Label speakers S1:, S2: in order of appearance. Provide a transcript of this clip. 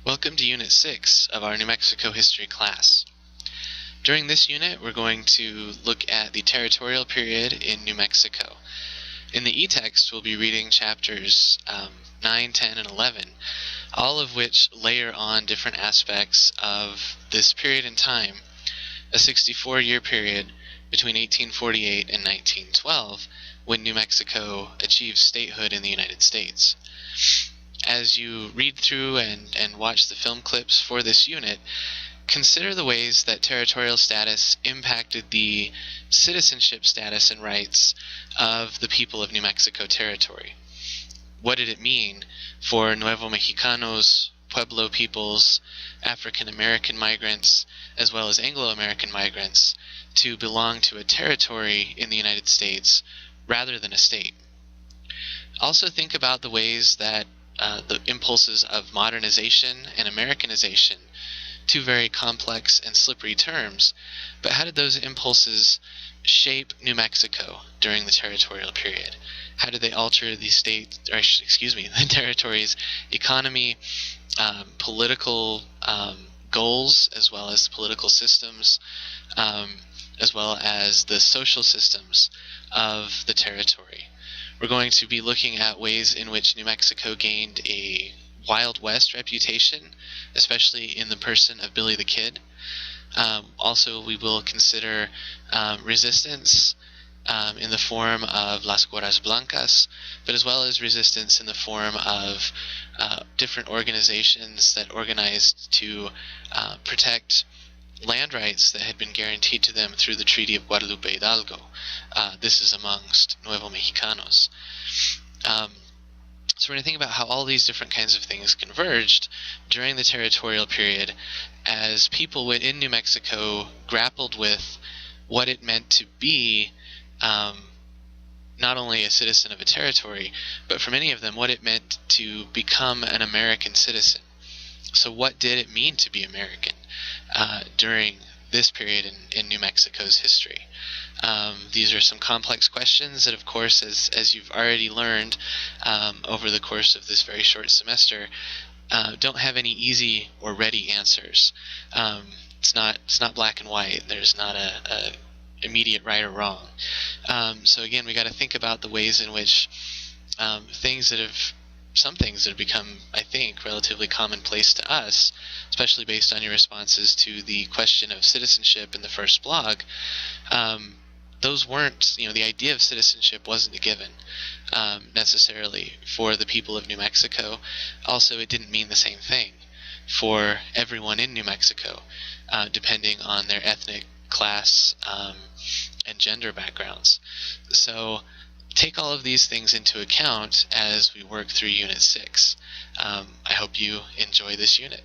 S1: Welcome to Unit 6 of our New Mexico History class. During this unit, we're going to look at the territorial period in New Mexico. In the e-text, we'll be reading chapters 9, 10, and 11, all of which layer on different aspects of this period in time, a 64-year period between 1848 and 1912, when New Mexico achieved statehood in the United States. As you read through and watch the film clips for this unit, consider the ways that territorial status impacted the citizenship status and rights of the people of New Mexico Territory. What did it mean for Nuevo Mexicanos, Pueblo peoples, African American migrants, as well as Anglo-American migrants to belong to a territory in the United States rather than a state? Also think about the ways that the impulses of modernization and Americanization, two very complex and slippery terms, but how did those impulses shape New Mexico during the territorial period? How did they alter the the territory's economy, political goals, as well as political systems, as well as the social systems of the territory? We're going to be looking at ways in which New Mexico gained a Wild West reputation, especially in the person of Billy the Kid. Also, we will consider resistance in the form of Las Guerras Blancas, but as well as resistance in the form of different organizations that organized to protect land rights that had been guaranteed to them through the Treaty of Guadalupe Hidalgo. This is amongst Nuevo Mexicanos. So we're going to think about how all these different kinds of things converged during the territorial period as people in New Mexico grappled with what it meant to be not only a citizen of a territory, but for many of them what it meant to become an American citizen. So what did it mean to be American during this period in New Mexico's history? These are some complex questions that, of course, as you've already learned over the course of this very short semester, don't have any easy or ready answers. It's not black and white. There's not a immediate right or wrong. So again, we got to think about the ways in which some things that have become, I think, relatively commonplace to us, especially based on your responses to the question of citizenship in the first blog, those weren't, the idea of citizenship wasn't a given necessarily for the people of New Mexico. Also, it didn't mean the same thing for everyone in New Mexico, depending on their ethnic, class, and gender backgrounds. So take all of these things into account as we work through Unit 6. I hope you enjoy this unit.